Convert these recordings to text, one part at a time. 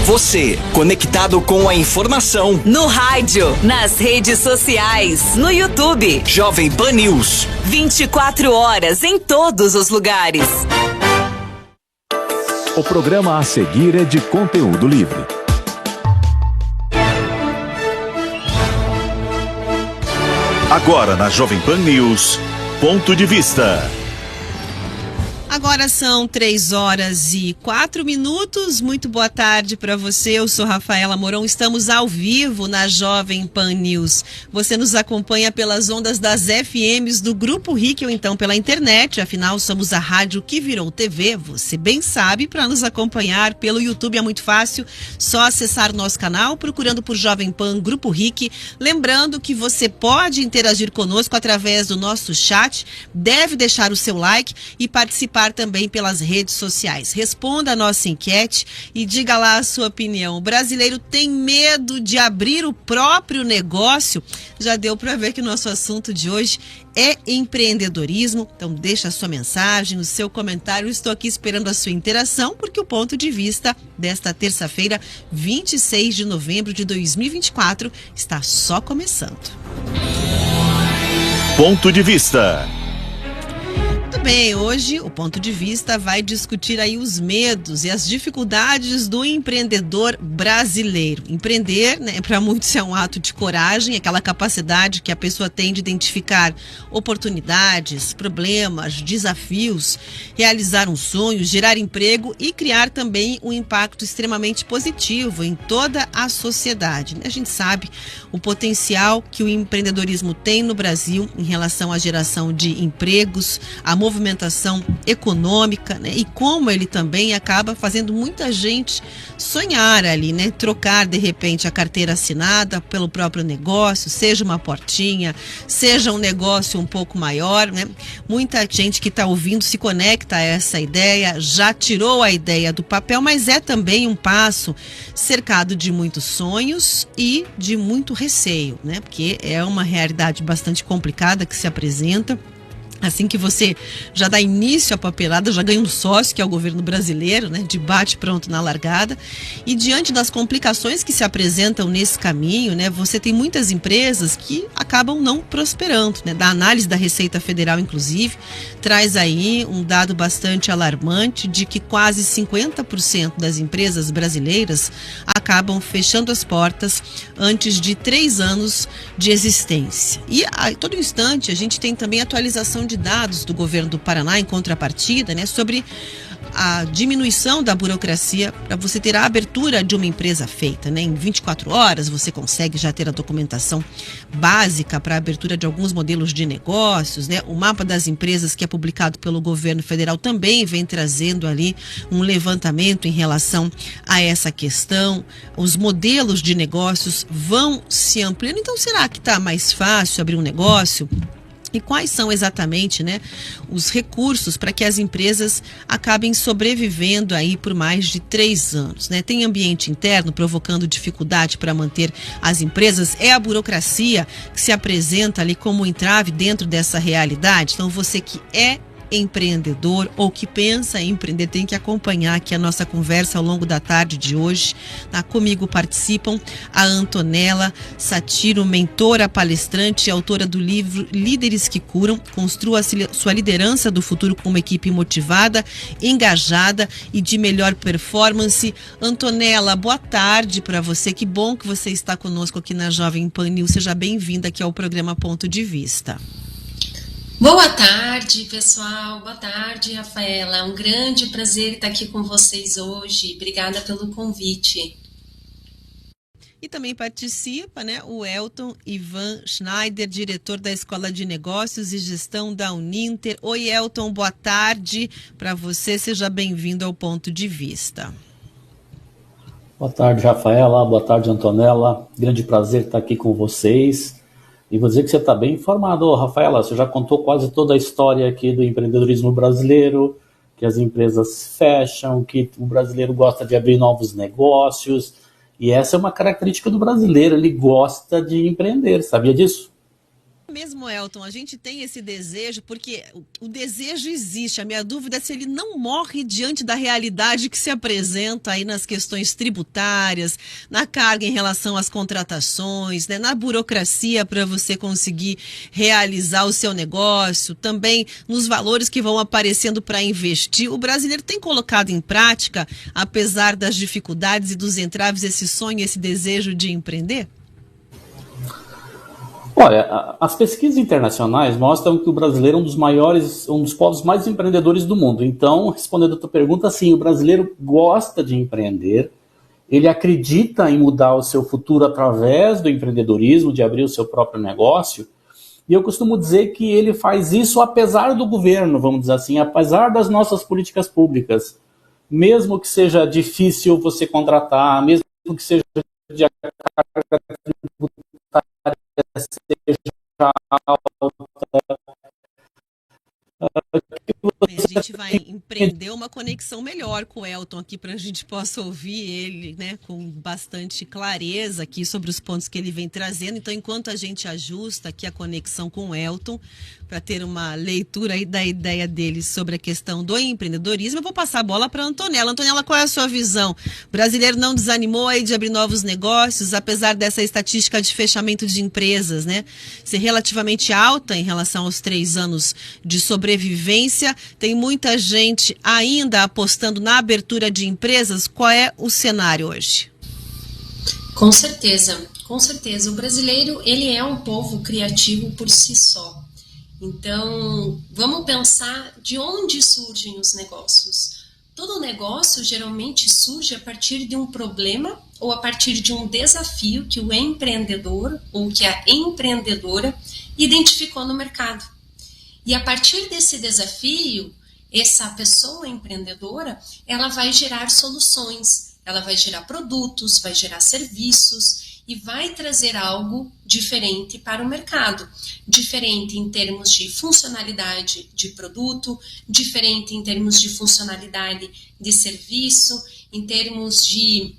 Você, conectado com a informação. No rádio, nas redes sociais, no YouTube. Jovem Pan News. 24 horas em todos os lugares. O programa a seguir é de conteúdo livre. Agora na Jovem Pan News, Ponto de Vista. Agora são 3h04. Muito boa tarde para você. Eu sou Rafaela Moron. Estamos ao vivo na Jovem Pan News. Você nos acompanha pelas ondas das FMs do Grupo RIC ou então pela internet. Afinal, somos a rádio que virou TV. Você bem sabe, para nos acompanhar pelo YouTube é muito fácil. Só acessar o nosso canal, procurando por Jovem Pan Grupo RIC. Lembrando que você pode interagir conosco através do nosso chat. Deve deixar o seu like e participar também pelas redes sociais. Responda a nossa enquete e diga lá a sua opinião. O brasileiro tem medo de abrir o próprio negócio? Já deu para ver que o nosso assunto de hoje é empreendedorismo. Então deixa a sua mensagem, o seu comentário. Estou aqui esperando a sua interação, porque o Ponto de Vista desta terça-feira, 26 de novembro de 2024, está só começando. Ponto de Vista. Muito bem, hoje o Ponto de Vista vai discutir aí os medos e as dificuldades do empreendedor brasileiro. Empreender, né, para muitos é um ato de coragem, aquela capacidade que a pessoa tem de identificar oportunidades, problemas, desafios, realizar um sonho, gerar emprego e criar também um impacto extremamente positivo em toda a sociedade. A gente sabe o potencial que o empreendedorismo tem no Brasil em relação à geração de empregos, a movimentação econômica, né? E como ele também acaba fazendo muita gente sonhar ali, né? Trocar de repente a carteira assinada pelo próprio negócio, seja uma portinha, seja um negócio um pouco maior, né? Muita gente que está ouvindo se conecta a essa ideia, já tirou a ideia do papel, mas é também um passo cercado de muitos sonhos e de muito receio, né? Porque é uma realidade bastante complicada que se apresenta. Assim que você já dá início à papelada, já ganha um sócio, que é o governo brasileiro, né? De bate pronto na largada. E diante das complicações que se apresentam nesse caminho, né? Você tem muitas empresas que acabam não prosperando, né? Da análise da Receita Federal, inclusive, traz aí um dado bastante alarmante de que quase 50% das empresas brasileiras acabam fechando as portas antes de 3 anos de existência. E a todo instante a gente tem também atualização de dados do governo do Paraná em contrapartida, né, sobre a diminuição da burocracia para você ter a abertura de uma empresa feita, né? Em 24 horas você consegue já ter a documentação básica para a abertura de alguns modelos de negócios, né? O mapa das empresas que é publicado pelo governo federal também vem trazendo ali um levantamento em relação a essa questão. Os modelos de negócios vão se ampliando. Então, será que está mais fácil abrir um negócio? E quais são exatamente, né, os recursos para que as empresas acabem sobrevivendo aí por mais de 3 anos, né? Tem ambiente interno provocando dificuldade para manter as empresas? É a burocracia que se apresenta ali como um entrave dentro dessa realidade? Então você que é empreendedor ou que pensa em empreender tem que acompanhar aqui a nossa conversa ao longo da tarde de hoje. Comigo participam a Antonella Satiro, mentora, palestrante e autora do livro Líderes que Curam. Construa sua liderança do futuro com uma equipe motivada, engajada e de melhor performance. Antonella, boa tarde para você. Que bom que você está conosco aqui na Jovem Pan News. Seja bem-vinda aqui ao programa Ponto de Vista. Boa tarde, pessoal. Boa tarde, Rafaela. É um grande prazer estar aqui com vocês hoje. Obrigada pelo convite. E também participa, né, o Elton Ivan Schneider, diretor da Escola de Negócios e Gestão da Uninter. Oi, Elton, boa tarde para você. Seja bem-vindo ao Ponto de Vista. Boa tarde, Rafaela. Boa tarde, Antonella. Grande prazer estar aqui com vocês. E vou dizer que você está bem informado, Rafaela. Você já contou quase toda a história aqui do empreendedorismo brasileiro, que as empresas fecham, que o brasileiro gosta de abrir novos negócios. E essa é uma característica do brasileiro, ele gosta de empreender. Sabia disso? mesmo, Elton, a gente tem esse desejo, porque o desejo existe. A minha dúvida é se ele não morre diante da realidade que se apresenta aí nas questões tributárias, na carga em relação às contratações, né, na burocracia para você conseguir realizar o seu negócio, também nos valores que vão aparecendo para investir. O brasileiro tem colocado em prática, apesar das dificuldades e dos entraves, esse sonho, esse desejo de empreender? Olha, as pesquisas internacionais mostram que o brasileiro é um dos povos mais empreendedores do mundo. Então, respondendo a tua pergunta, sim, o brasileiro gosta de empreender, ele acredita em mudar o seu futuro através do empreendedorismo, de abrir o seu próprio negócio, e eu costumo dizer que ele faz isso apesar do governo, vamos dizer assim, apesar das nossas políticas públicas. Mesmo que seja difícil você contratar, mesmo que seja de carga tributária seja alta. A gente vai empreender uma conexão melhor com o Elton aqui para a gente possa ouvir ele, né, com bastante clareza aqui sobre os pontos que ele vem trazendo. Então, enquanto a gente ajusta aqui a conexão com o Elton para ter uma leitura aí da ideia dele sobre a questão do empreendedorismo, eu vou passar a bola para a Antonella. Antonella, qual é a sua visão? O brasileiro não desanimou aí de abrir novos negócios, apesar dessa estatística de fechamento de empresas, né, ser relativamente alta em relação aos 3 anos de sobrevivência. Tem muita gente ainda apostando na abertura de empresas. Qual é o cenário hoje? Com certeza, com certeza. O brasileiro, ele é um povo criativo por si só. Então, vamos pensar de onde surgem os negócios. Todo negócio geralmente surge a partir de um problema ou a partir de um desafio que o empreendedor ou que a empreendedora identificou no mercado. E a partir desse desafio, essa pessoa empreendedora, ela vai gerar soluções, ela vai gerar produtos, vai gerar serviços e vai trazer algo diferente para o mercado. Diferente em termos de funcionalidade de produto, diferente em termos de funcionalidade de serviço, em termos de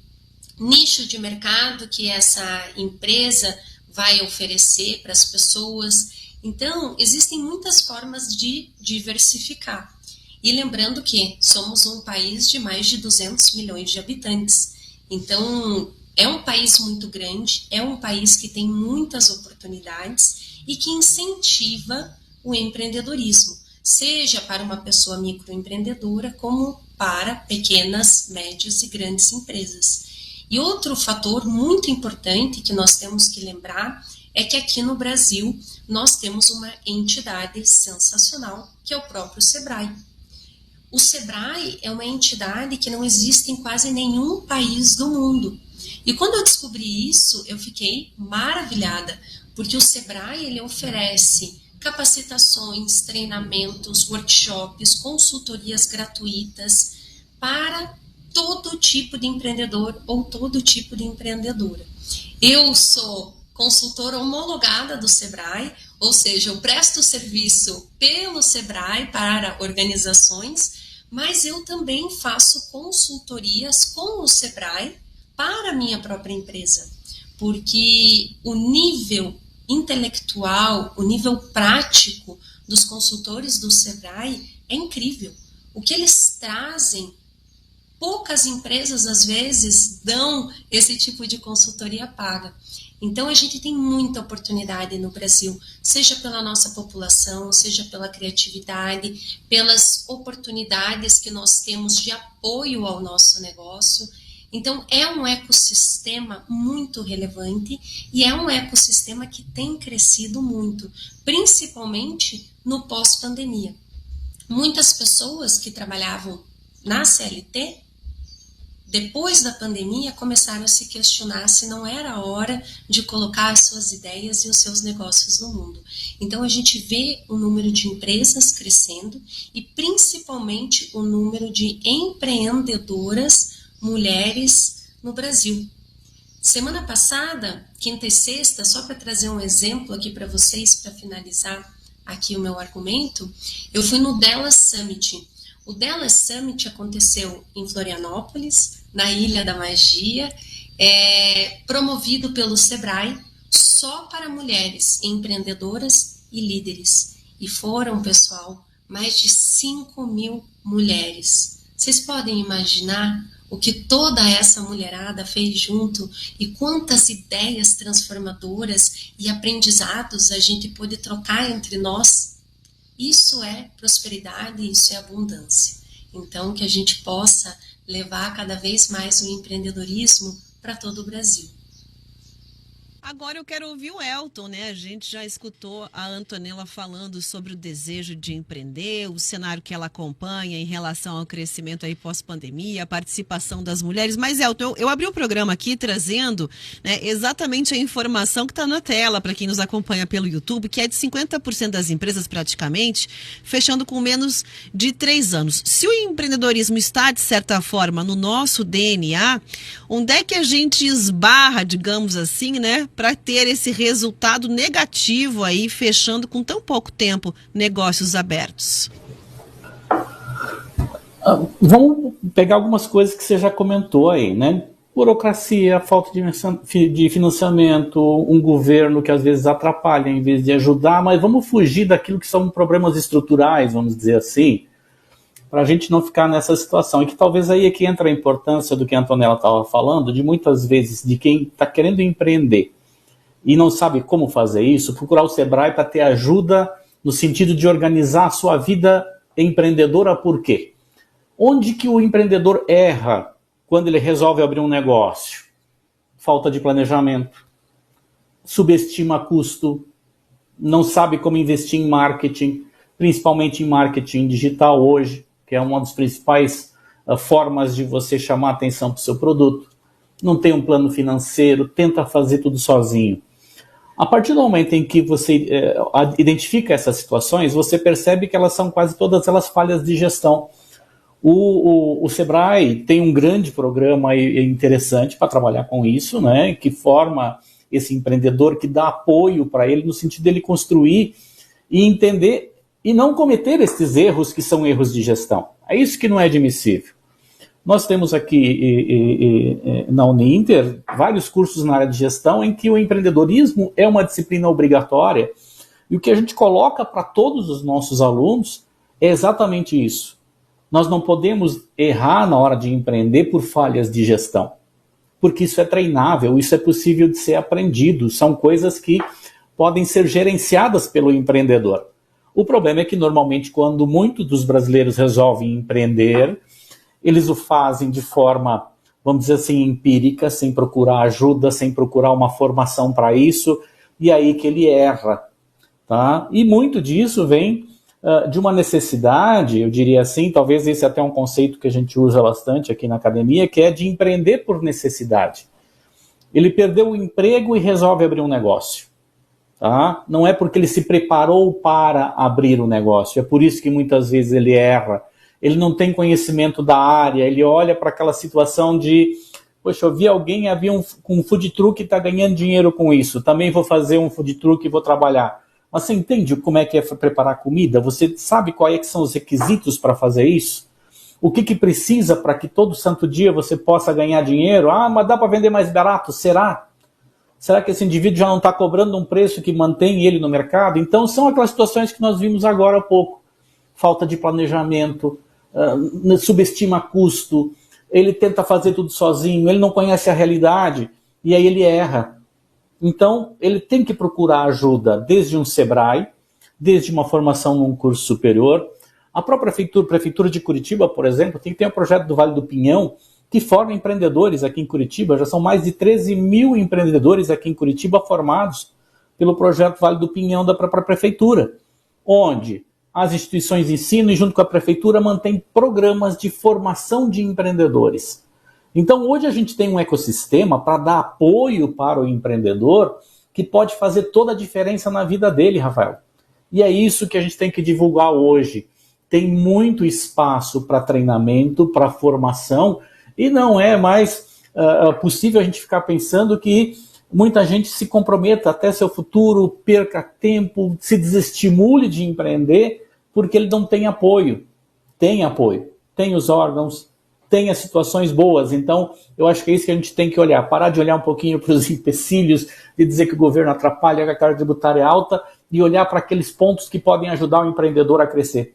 nicho de mercado que essa empresa vai oferecer para as pessoas. Então, existem muitas formas de diversificar. E lembrando que somos um país de mais de 200 milhões de habitantes. Então, é um país muito grande, é um país que tem muitas oportunidades e que incentiva o empreendedorismo, seja para uma pessoa microempreendedora, como para pequenas, médias e grandes empresas. E outro fator muito importante que nós temos que lembrar é que aqui no Brasil nós temos uma entidade sensacional, que é o próprio Sebrae. O Sebrae é uma entidade que não existe em quase nenhum país do mundo. E quando eu descobri isso, eu fiquei maravilhada, porque o Sebrae ele oferece capacitações, treinamentos, workshops, consultorias gratuitas para todo tipo de empreendedor ou todo tipo de empreendedora. Eu sou consultora homologada do Sebrae, ou seja, eu presto serviço pelo Sebrae para organizações, mas eu também faço consultorias com o Sebrae para a minha própria empresa, porque o nível intelectual, o nível prático dos consultores do Sebrae é incrível. O que eles trazem, poucas empresas às vezes dão esse tipo de consultoria paga. Então a gente tem muita oportunidade no Brasil, seja pela nossa população, seja pela criatividade, pelas oportunidades que nós temos de apoio ao nosso negócio. Então é um ecossistema muito relevante e é um ecossistema que tem crescido muito, principalmente no pós-pandemia. Muitas pessoas que trabalhavam na CLT, depois da pandemia, começaram a se questionar se não era a hora de colocar as suas ideias e os seus negócios no mundo. Então, a gente vê o número de empresas crescendo e, principalmente, o número de empreendedoras mulheres no Brasil. Semana passada, quinta e sexta, só para trazer um exemplo aqui para vocês, para finalizar aqui o meu argumento, eu fui no Dallas Summit. O Dallas Summit aconteceu em Florianópolis, na Ilha da Magia, promovido pelo Sebrae, só para mulheres empreendedoras e líderes. E foram, pessoal, mais de 5.000 mulheres. Vocês podem imaginar o que toda essa mulherada fez junto e quantas ideias transformadoras e aprendizados a gente pôde trocar entre nós? Isso é prosperidade, isso é abundância. Então, que a gente possa levar cada vez mais o empreendedorismo para todo o Brasil. Agora eu quero ouvir o Elton, né? A gente já escutou a Antonella falando sobre o desejo de empreender, o cenário que ela acompanha em relação ao crescimento aí pós-pandemia, a participação das mulheres. Mas, Elton, eu abri o programa aqui trazendo, né, exatamente a informação que está na tela para quem nos acompanha pelo YouTube, que é de 50% das empresas praticamente fechando com menos de 3 anos. Se o empreendedorismo está, de certa forma, no nosso DNA, onde é que a gente esbarra, digamos assim, né, para ter esse resultado negativo aí, fechando com tão pouco tempo negócios abertos? Vamos pegar algumas coisas que você já comentou aí, né? Burocracia, falta de financiamento, um governo que às vezes atrapalha em vez de ajudar, mas vamos fugir daquilo que são problemas estruturais, vamos dizer assim, para a gente não ficar nessa situação. E que talvez aí é que entra a importância do que a Antonella estava falando, de muitas vezes de quem está querendo empreender e não sabe como fazer isso, procurar o Sebrae para ter ajuda no sentido de organizar a sua vida empreendedora. Por quê? Onde que o empreendedor erra quando ele resolve abrir um negócio? Falta de planejamento, subestima custo, não sabe como investir em marketing, principalmente em marketing digital hoje, que é uma das principais formas de você chamar atenção para o seu produto. Não tem um plano financeiro, tenta fazer tudo sozinho. A partir do momento em que você identifica essas situações, você percebe que elas são quase todas elas falhas de gestão. O Sebrae tem um grande programa interessante para trabalhar com isso, né, que forma esse empreendedor, que dá apoio para ele no sentido dele construir e entender e não cometer esses erros que são erros de gestão. É isso que não é admissível. Nós temos aqui na Uninter vários cursos na área de gestão em que o empreendedorismo é uma disciplina obrigatória, e o que a gente coloca para todos os nossos alunos é exatamente isso. Nós não podemos errar na hora de empreender por falhas de gestão, porque isso é treinável, isso é possível de ser aprendido, são coisas que podem ser gerenciadas pelo empreendedor. O problema é que normalmente quando muitos dos brasileiros resolvem empreender, eles o fazem de forma, vamos dizer assim, empírica, sem procurar ajuda, sem procurar uma formação para isso, e aí que ele erra. Tá? E muito disso vem de uma necessidade, eu diria assim, talvez esse é até um conceito que a gente usa bastante aqui na academia, que é de empreender por necessidade. Ele perdeu o emprego e resolve abrir um negócio. Tá? Não é porque ele se preparou para abrir o negócio, é por isso que muitas vezes ele erra. Ele não tem conhecimento da área, ele olha para aquela situação de, poxa, eu vi alguém com um food truck e está ganhando dinheiro com isso, também vou fazer um food truck e vou trabalhar. Mas você entende como é que é preparar comida? Você sabe quais é que são os requisitos para fazer isso? O que precisa para que todo santo dia você possa ganhar dinheiro? Ah, mas dá para vender mais barato? Será? Será que esse indivíduo já não está cobrando um preço que mantém ele no mercado? Então são aquelas situações que nós vimos agora há pouco. Falta de planejamento, subestima custo, ele tenta fazer tudo sozinho, ele não conhece a realidade e aí ele erra. Então, ele tem que procurar ajuda desde um Sebrae, desde uma formação num curso superior. A própria Prefeitura de Curitiba, por exemplo, tem um projeto do Vale do Pinhão que forma empreendedores aqui em Curitiba. Já são mais de 13.000 empreendedores aqui em Curitiba formados pelo projeto Vale do Pinhão da própria Prefeitura, onde as instituições de ensino e junto com a Prefeitura mantêm programas de formação de empreendedores. Então hoje a gente tem um ecossistema para dar apoio para o empreendedor que pode fazer toda a diferença na vida dele, Rafael. E é isso que a gente tem que divulgar hoje. Tem muito espaço para treinamento, para formação, e não é mais possível a gente ficar pensando que muita gente se comprometa até seu futuro, perca tempo, se desestimule de empreender, porque ele não tem apoio. Tem apoio, tem os órgãos, tenha situações boas. Então, eu acho que é isso que a gente tem que olhar. Parar de olhar um pouquinho para os empecilhos, de dizer que o governo atrapalha, que a carga tributária é alta, e olhar para aqueles pontos que podem ajudar o empreendedor a crescer.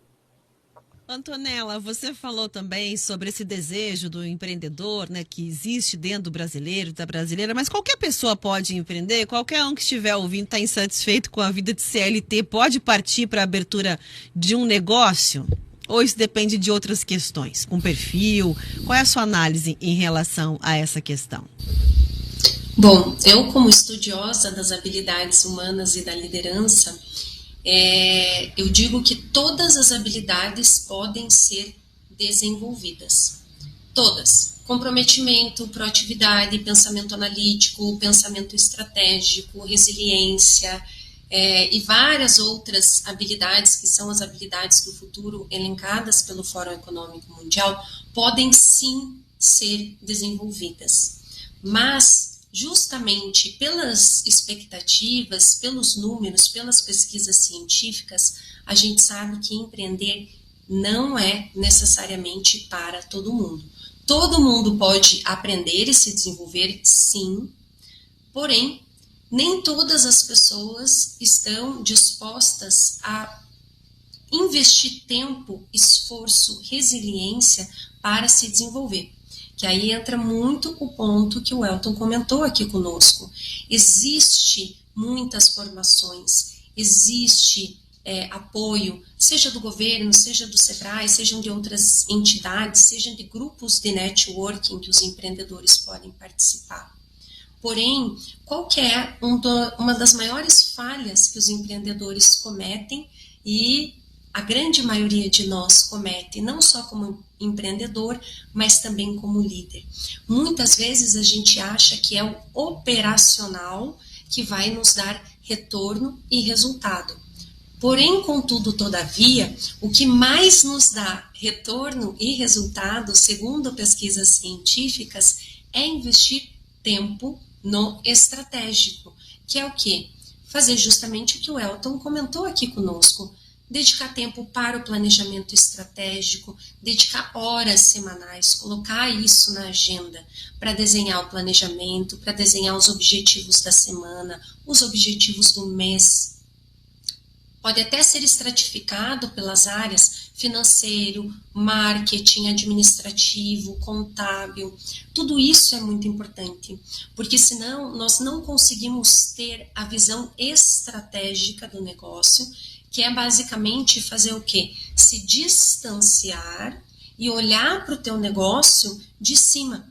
Antonella, você falou também sobre esse desejo do empreendedor, né, que existe dentro do brasileiro, da brasileira, mas qualquer pessoa pode empreender, qualquer um que estiver ouvindo, está insatisfeito com a vida de CLT, pode partir para a abertura de um negócio? Ou isso depende de outras questões, com perfil? Qual é a sua análise em relação a essa questão? Bom, eu como estudiosa das habilidades humanas e da liderança, eu digo que todas as habilidades podem ser desenvolvidas. Todas. Comprometimento, proatividade, pensamento analítico, pensamento estratégico, resiliência, e várias outras habilidades que são as habilidades do futuro elencadas pelo Fórum Econômico Mundial podem sim ser desenvolvidas. Mas justamente pelas expectativas, pelos números, pelas pesquisas científicas, a gente sabe que empreender não é necessariamente para todo mundo. Todo mundo pode aprender e se desenvolver, sim, porém, nem todas as pessoas estão dispostas a investir tempo, esforço, resiliência para se desenvolver. Que aí entra muito o ponto que o Elton comentou aqui conosco. Existe muitas formações, existe apoio, seja do governo, seja do SEBRAE, sejam de outras entidades, sejam de grupos de networking que os empreendedores podem participar. Porém, qual que é uma das maiores falhas que os empreendedores cometem e a grande maioria de nós comete, não só como empreendedor, mas também como líder? Muitas vezes a gente acha que é o operacional que vai nos dar retorno e resultado. Porém, contudo, todavia, o que mais nos dá retorno e resultado, segundo pesquisas científicas, é investir tempo no estratégico, que é o quê? Fazer justamente o que o Elton comentou aqui conosco. Dedicar tempo para o planejamento estratégico, dedicar horas semanais, colocar isso na agenda para desenhar o planejamento, para desenhar os objetivos da semana, os objetivos do mês. Pode até ser estratificado pelas áreas financeiro, marketing, administrativo, contábil. Tudo isso é muito importante, porque senão nós não conseguimos ter a visão estratégica do negócio, que é basicamente fazer o quê? Se distanciar e olhar para o teu negócio de cima.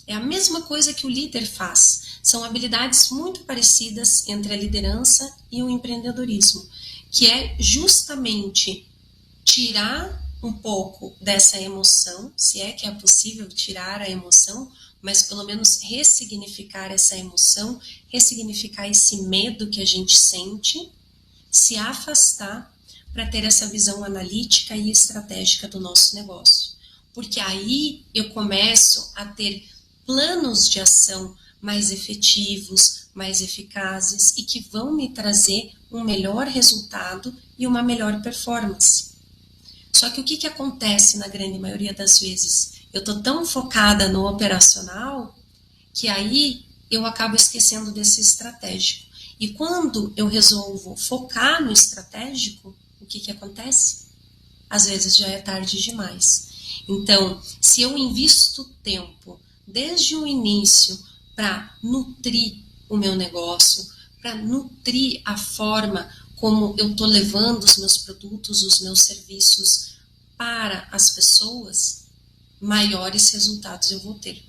É a mesma coisa que o líder faz. São habilidades muito parecidas entre a liderança e o empreendedorismo, que é justamente tirar um pouco dessa emoção, se é que é possível tirar a emoção, mas pelo menos ressignificar essa emoção, ressignificar esse medo que a gente sente, se afastar para ter essa visão analítica e estratégica do nosso negócio. Porque aí eu começo a ter planos de ação mais efetivos, mais eficazes e que vão me trazer um melhor resultado e uma melhor performance. Só que o que acontece na grande maioria das vezes? Eu estou tão focada no operacional que aí eu acabo esquecendo desse estratégico. E quando eu resolvo focar no estratégico, o que acontece? Às vezes já é tarde demais. Então, se eu invisto tempo desde o início para nutrir o meu negócio, para nutrir a forma como eu estou levando os meus produtos, os meus serviços para as pessoas, maiores resultados eu vou ter.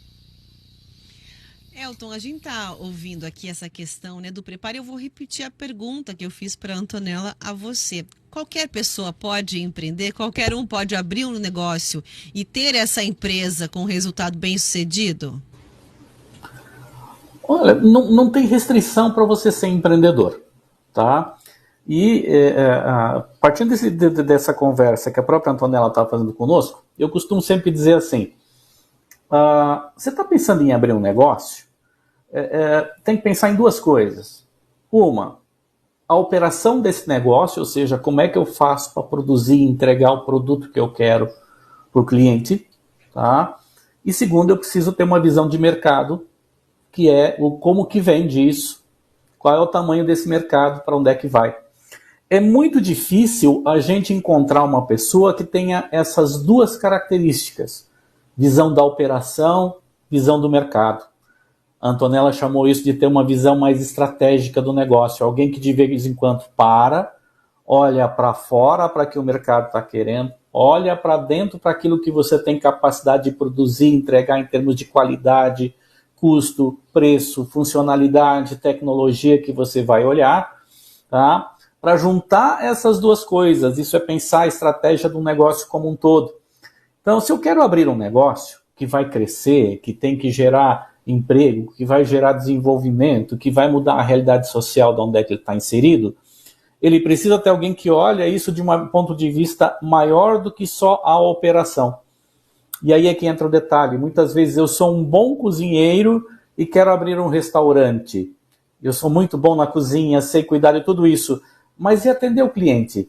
Elton, a gente está ouvindo aqui essa questão, né, do preparo. Eu vou repetir a pergunta que eu fiz para a Antonella a você. Qualquer pessoa pode empreender? Qualquer um pode abrir um negócio e ter essa empresa com resultado bem sucedido? Olha, não tem restrição para você ser empreendedor, tá? E partindo dessa conversa que a própria Antonella está fazendo conosco, eu costumo sempre dizer assim, você está pensando em abrir um negócio? Tem que pensar em duas coisas. Uma, a operação desse negócio, ou seja, como é que eu faço para produzir e entregar o produto que eu quero para o cliente. tá? E segundo, eu preciso ter uma visão de mercado, que é o como que vende isso, qual é o tamanho desse mercado, para onde é que vai. É muito difícil a gente encontrar uma pessoa que tenha essas duas características, visão da operação, visão do mercado. A Antonella chamou isso de ter uma visão mais estratégica do negócio, alguém que de vez em quando olha para fora para o que o mercado está querendo, olha para dentro para aquilo que você tem capacidade de produzir, entregar em termos de qualidade, custo, preço, funcionalidade, tecnologia que você vai olhar, tá? Para juntar essas duas coisas, isso é pensar a estratégia do negócio como um todo. Então, se eu quero abrir um negócio que vai crescer, que tem que gerar emprego, que vai gerar desenvolvimento, que vai mudar a realidade social de onde é que ele está inserido, ele precisa ter alguém que olha isso de um ponto de vista maior do que só a operação. E aí é que entra o detalhe. Muitas vezes eu sou um bom cozinheiro e quero abrir um restaurante. Eu sou muito bom na cozinha, sei cuidar de tudo isso. Mas e atender o cliente?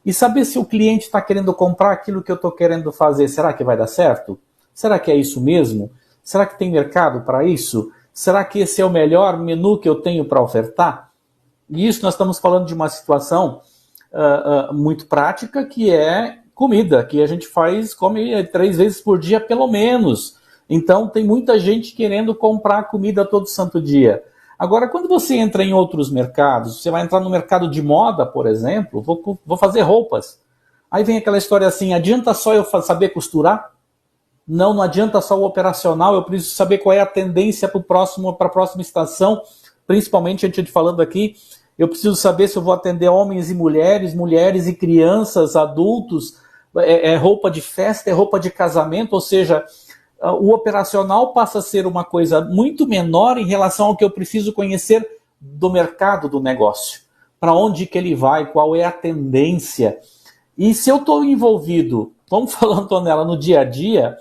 E saber se o cliente está querendo comprar aquilo que eu estou querendo fazer, será que vai dar certo? Será que é isso mesmo? Será que tem mercado para isso? Será que esse é o melhor menu que eu tenho para ofertar? E isso nós estamos falando de uma situação muito prática, que é comida, que a gente come 3 vezes por dia pelo menos. Então tem muita gente querendo comprar comida todo santo dia. Agora, quando você entra em outros mercados, você vai entrar no mercado de moda, por exemplo, vou fazer roupas. Aí vem aquela história assim, adianta só eu saber costurar? Não adianta só o operacional, eu preciso saber qual é a tendência para a próxima estação, principalmente a gente falando aqui, eu preciso saber se eu vou atender homens e mulheres e crianças, adultos, roupa de festa, roupa de casamento, ou seja, o operacional passa a ser uma coisa muito menor em relação ao que eu preciso conhecer do mercado do negócio. Para onde que ele vai, qual é a tendência. E se eu estou envolvido, vamos falar, Antonella, no dia a dia,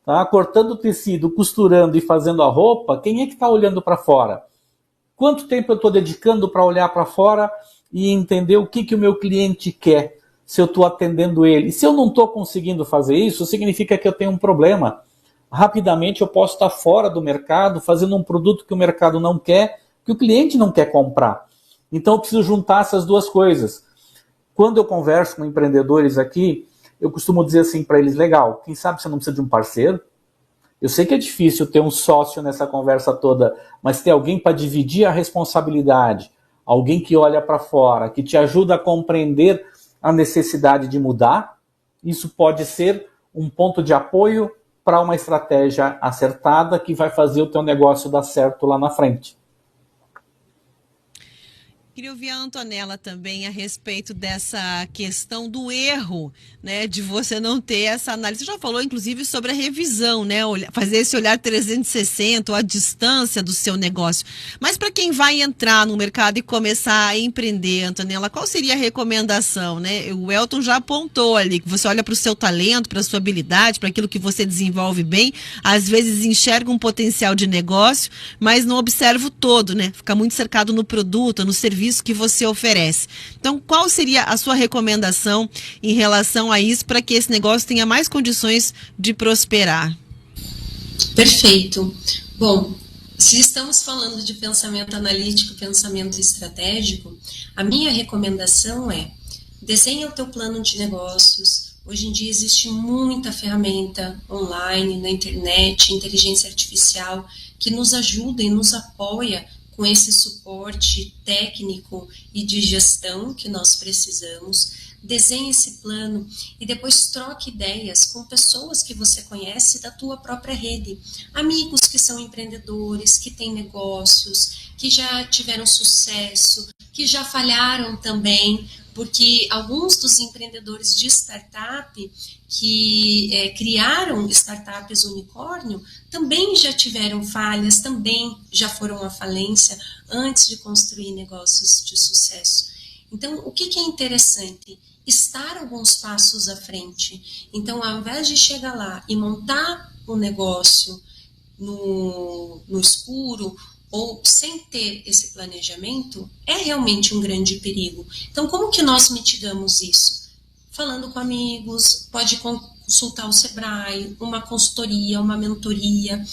tá, cortando tecido, costurando e fazendo a roupa, quem é que está olhando para fora? Quanto tempo eu estou dedicando para olhar para fora e entender o que o meu cliente quer, se eu estou atendendo ele? E se eu não estou conseguindo fazer isso, significa que eu tenho um problema. Rapidamente eu posso estar fora do mercado, fazendo um produto que o mercado não quer, que o cliente não quer comprar. Então eu preciso juntar essas duas coisas. Quando eu converso com empreendedores aqui, eu costumo dizer assim para eles, legal, quem sabe você não precisa de um parceiro? Eu sei que é difícil ter um sócio nessa conversa toda, mas ter alguém para dividir a responsabilidade, alguém que olha para fora, que te ajuda a compreender a necessidade de mudar, isso pode ser um ponto de apoio para uma estratégia acertada que vai fazer o teu negócio dar certo lá na frente. Queria ouvir a Antonella também a respeito dessa questão do erro, né, de você não ter essa análise. Você já falou, inclusive, sobre a revisão, né, fazer esse olhar 360, ou a distância do seu negócio. Mas para quem vai entrar no mercado e começar a empreender, Antonella, qual seria a recomendação, né? O Elton já apontou ali, que você olha para o seu talento, para a sua habilidade, para aquilo que você desenvolve bem, às vezes enxerga um potencial de negócio, mas não observa o todo, né? Fica muito cercado no produto, no serviço que você oferece. Então, qual seria a sua recomendação em relação a isso para que esse negócio tenha mais condições de prosperar? Perfeito. Bom, se estamos falando de pensamento analítico, pensamento estratégico, a minha recomendação é: desenha o teu plano de negócios. Hoje em dia existe muita ferramenta online, na internet, inteligência artificial, que nos ajuda e nos apoia com esse suporte técnico e de gestão que nós precisamos. Desenhe esse plano e depois troque ideias com pessoas que você conhece da tua própria rede. Amigos que são empreendedores, que têm negócios, que já tiveram sucesso, que já falharam também, porque alguns dos empreendedores de startup que criaram startups unicórnio também já tiveram falhas, também já foram à falência antes de construir negócios de sucesso. Então, o que é interessante? Estar alguns passos à frente. Então, ao invés de chegar lá e montar um negócio no escuro, ou sem ter esse planejamento, é realmente um grande perigo. Então, como que nós mitigamos isso? Falando com amigos, pode consultar o Sebrae, uma consultoria, uma mentoria,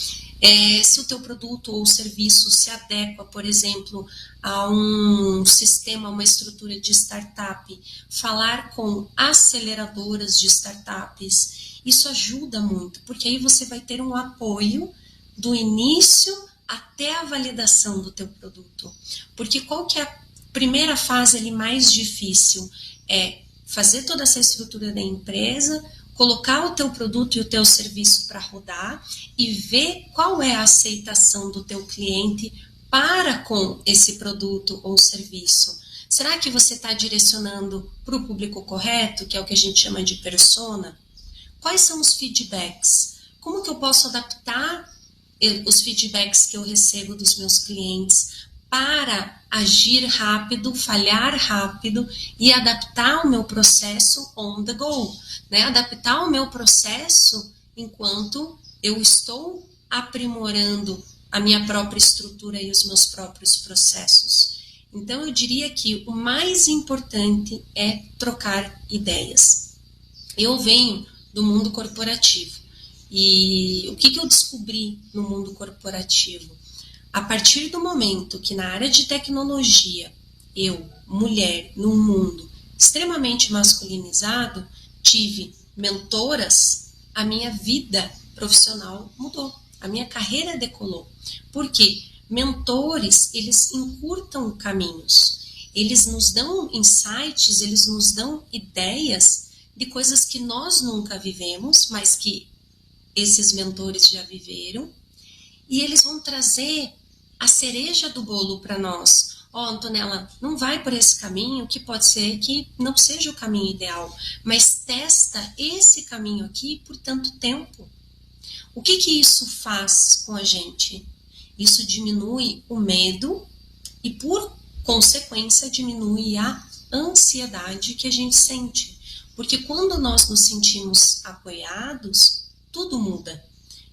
se o teu produto ou serviço se adequa, por exemplo, a um sistema, uma estrutura de startup, falar com aceleradoras de startups, isso ajuda muito, porque aí você vai ter um apoio do início até a validação do teu produto. Porque qual que é a primeira fase ali mais difícil? É fazer toda essa estrutura da empresa, colocar o teu produto e o teu serviço para rodar e ver qual é a aceitação do teu cliente para com esse produto ou serviço. Será que você está direcionando para o público correto, que é o que a gente chama de persona? Quais são os feedbacks? Como que eu posso adaptar os feedbacks que eu recebo dos meus clientes para agir rápido, falhar rápido e adaptar o meu processo on the go, né? Adaptar o meu processo enquanto eu estou aprimorando a minha própria estrutura e os meus próprios processos. Então, eu diria que o mais importante é trocar ideias. Eu venho do mundo corporativo e o que eu descobri no mundo corporativo? A partir do momento que na área de tecnologia, eu, mulher, num mundo extremamente masculinizado, tive mentoras, a minha vida profissional mudou, a minha carreira decolou. Por quê? Mentores, eles encurtam caminhos, eles nos dão insights, eles nos dão ideias de coisas que nós nunca vivemos, mas que esses mentores já viveram, e eles vão trazer a cereja do bolo para nós. Antonella, não vai por esse caminho, que pode ser que não seja o caminho ideal, mas testa esse caminho aqui por tanto tempo. O que isso faz com a gente? Isso diminui o medo e, por consequência, diminui a ansiedade que a gente sente. Porque quando nós nos sentimos apoiados, tudo muda.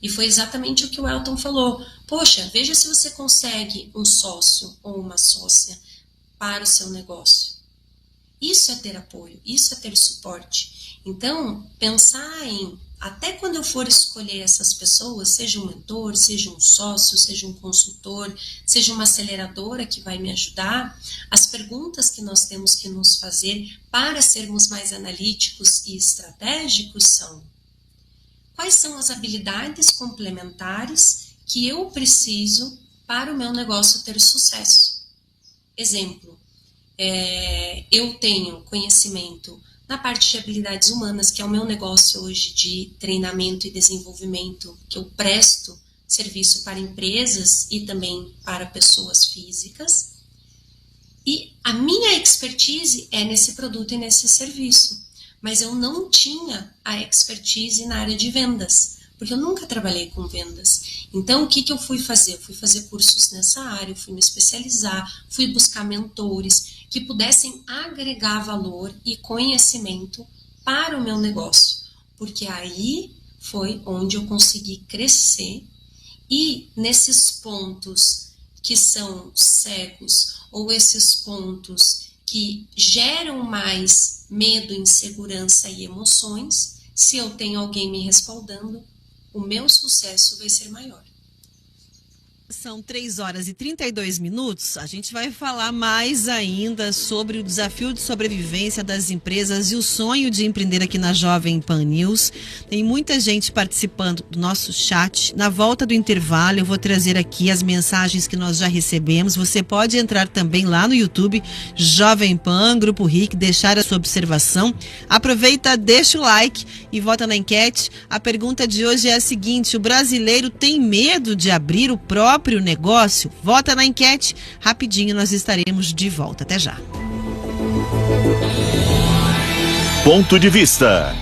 E foi exatamente o que o Elton falou. Poxa, veja se você consegue um sócio ou uma sócia para o seu negócio. Isso é ter apoio, isso é ter suporte. Então, pensar em, até quando eu for escolher essas pessoas, seja um mentor, seja um sócio, seja um consultor, seja uma aceleradora que vai me ajudar, as perguntas que nós temos que nos fazer para sermos mais analíticos e estratégicos são: quais são as habilidades complementares que eu preciso para o meu negócio ter sucesso? Exemplo, eu tenho conhecimento na parte de habilidades humanas, que é o meu negócio hoje de treinamento e desenvolvimento, que eu presto serviço para empresas e também para pessoas físicas. E a minha expertise é nesse produto e nesse serviço. Mas eu não tinha a expertise na área de vendas, porque eu nunca trabalhei com vendas. Então, o que eu fui fazer? Eu fui fazer cursos nessa área, eu fui me especializar, fui buscar mentores que pudessem agregar valor e conhecimento para o meu negócio, porque aí foi onde eu consegui crescer. E nesses pontos que são cegos, ou esses pontos que geram mais medo, insegurança e emoções, se eu tenho alguém me respaldando, o meu sucesso vai ser maior. São 3h32. A gente vai falar mais ainda sobre o desafio de sobrevivência das empresas e o sonho de empreender aqui na Jovem Pan News. Tem muita gente participando do nosso chat. Na volta do intervalo, eu vou trazer aqui as mensagens que nós já recebemos. Você pode entrar também lá no YouTube, Jovem Pan, Grupo RIC, deixar a sua observação. Aproveita, deixa o like e vota na enquete. A pergunta de hoje é a seguinte: o brasileiro tem medo de abrir o próprio negócio? Vota na enquete. Rapidinho nós estaremos de volta. Até já. Ponto de vista.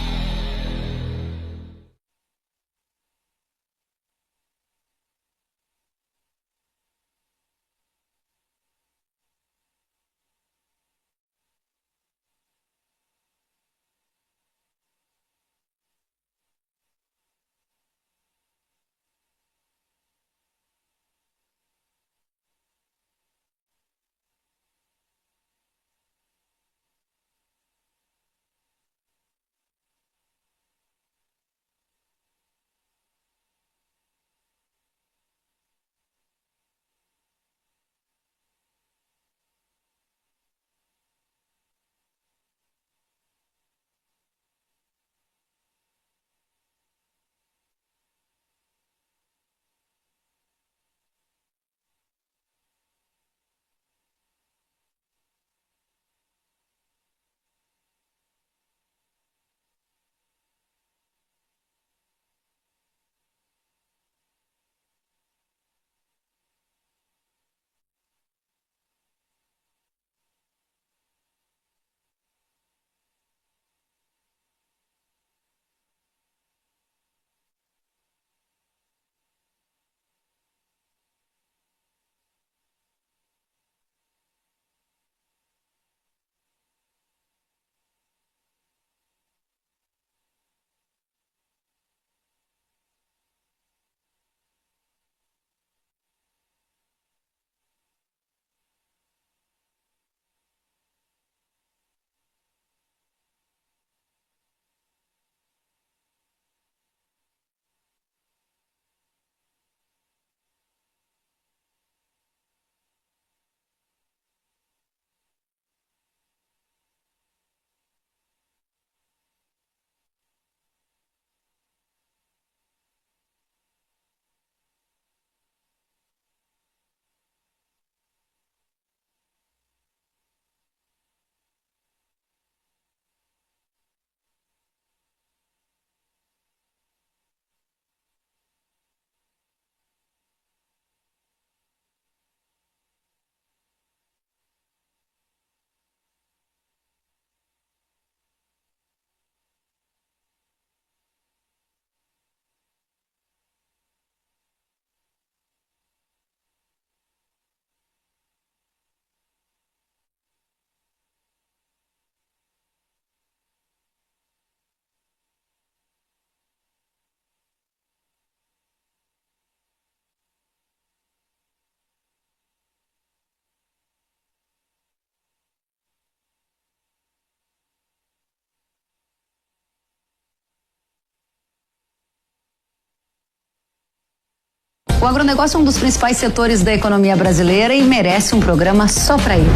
O agronegócio é um dos principais setores da economia brasileira e merece um programa só para ele.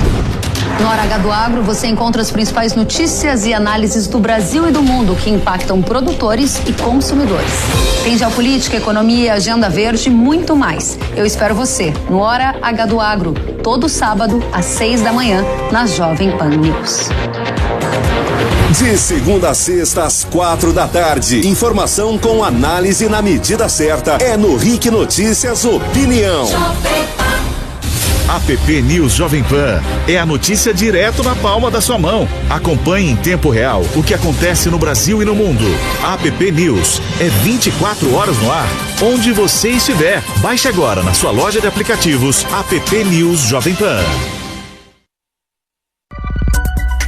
No Hora H do Agro, você encontra as principais notícias e análises do Brasil e do mundo que impactam produtores e consumidores. Tem geopolítica, economia, agenda verde e muito mais. Eu espero você no Hora H do Agro, todo sábado às 6 da manhã, na Jovem Pan News. De segunda a sexta às 4 da tarde. Informação com análise na medida certa. É no RIC Notícias Opinião. APP News Jovem Pan é a notícia direto na palma da sua mão. Acompanhe em tempo real o que acontece no Brasil e no mundo. APP News é 24 horas no ar, onde você estiver. Baixe agora na sua loja de aplicativos APP News Jovem Pan.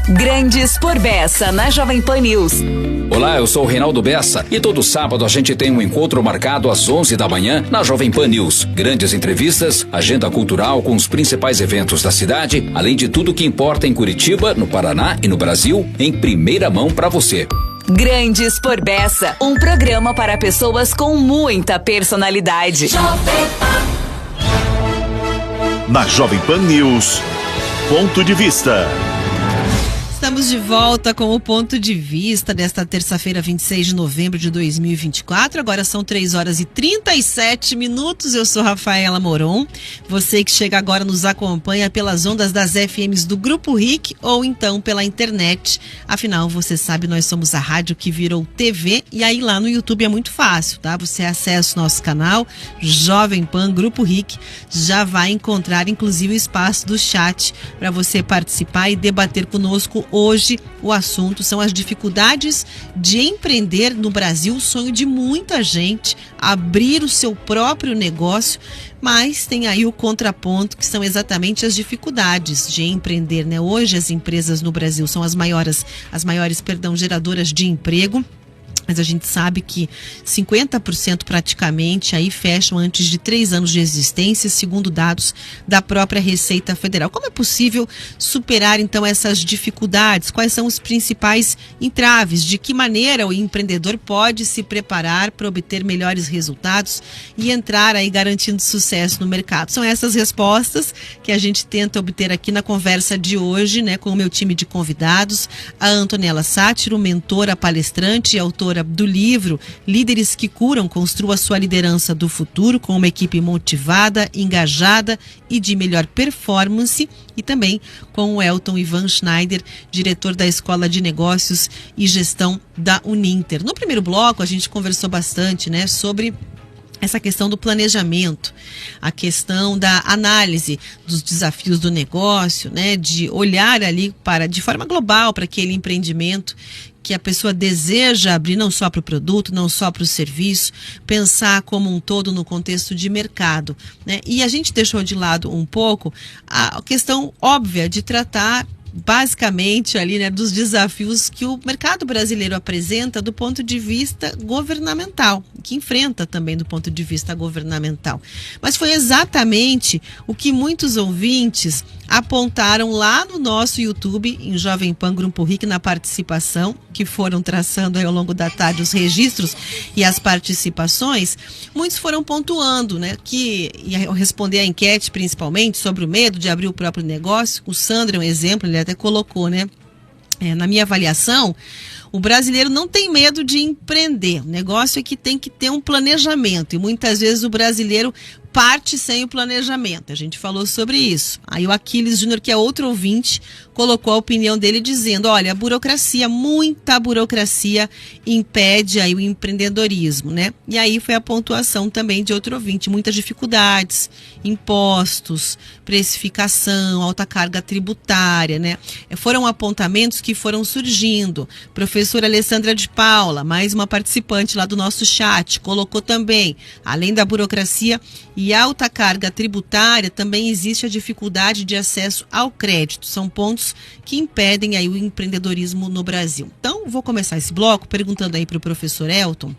Grandes por Bessa, na Jovem Pan News. Olá, eu sou o Reinaldo Bessa e todo sábado a gente tem um encontro marcado às 11 da manhã na Jovem Pan News. Grandes entrevistas, agenda cultural com os principais eventos da cidade, além de tudo que importa em Curitiba, no Paraná e no Brasil, em primeira mão para você. Grandes por Bessa, um programa para pessoas com muita personalidade. Na Jovem Pan News, ponto de vista. Estamos de volta com o Ponto de Vista desta terça-feira, 26 de novembro de 2024. Agora são 3 horas e 37 minutos. Eu sou Rafaela Moron. Você que chega agora nos acompanha pelas ondas das FMs do Grupo RIC ou então pela internet. Afinal, você sabe, nós somos a rádio que virou TV e aí lá no YouTube é muito fácil, tá? Você acessa o nosso canal Jovem Pan Grupo RIC, já vai encontrar inclusive o espaço do chat para você participar e debater conosco. Hoje o assunto são as dificuldades de empreender no Brasil, o sonho de muita gente, abrir o seu próprio negócio, mas tem aí o contraponto que são exatamente as dificuldades de empreender, né? Hoje as empresas no Brasil são as maiores geradoras de emprego. Mas a gente sabe que 50% praticamente aí fecham antes de 3 anos de existência, segundo dados da própria Receita Federal. Como é possível superar então essas dificuldades? Quais são os principais entraves? De que maneira o empreendedor pode se preparar para obter melhores resultados e entrar aí garantindo sucesso no mercado? São essas respostas que a gente tenta obter aqui na conversa de hoje, né, com o meu time de convidados, a Antonella Sátiro, mentora, palestrante e autora do livro Líderes que Curam, construa sua liderança do futuro, com uma equipe motivada, engajada e de melhor performance, e também com o Elton Ivan Schneider, diretor da Escola de Negócios e Gestão da Uninter. No primeiro bloco a gente conversou bastante, né, sobre essa questão do planejamento, a questão da análise dos desafios do negócio, né, de olhar ali de forma global para aquele empreendimento que a pessoa deseja abrir, não só para o produto, não só para o serviço, pensar como um todo no contexto de mercado, né? E a gente deixou de lado um pouco a questão óbvia de tratar basicamente ali, né, dos desafios que o mercado brasileiro apresenta do ponto de vista governamental, que enfrenta também do ponto de vista governamental. Mas foi exatamente o que muitos ouvintes apontaram lá no nosso YouTube, em Jovem Pan Grupo RIC, na participação, que foram traçando aí ao longo da tarde os registros e as participações. Muitos foram pontuando, né, que ia responder à enquete principalmente sobre o medo de abrir o próprio negócio. O Sandro é um exemplo, ele até colocou, né? Na minha avaliação, o brasileiro não tem medo de empreender. O negócio é que tem que ter um planejamento. E muitas vezes o brasileiro parte sem o planejamento. A gente falou sobre isso. Aí o Aquiles Júnior, que é outro ouvinte, colocou a opinião dele dizendo, olha, a burocracia, muita burocracia impede aí o empreendedorismo, né? E aí foi a pontuação também de outro ouvinte, muitas dificuldades, impostos, precificação, alta carga tributária, né? Foram apontamentos que foram surgindo. Professora Alessandra de Paula, mais uma participante lá do nosso chat, colocou também, além da burocracia e alta carga tributária, também existe a dificuldade de acesso ao crédito. São pontos que impedem aí o empreendedorismo no Brasil. Então, vou começar esse bloco perguntando aí para o professor Elton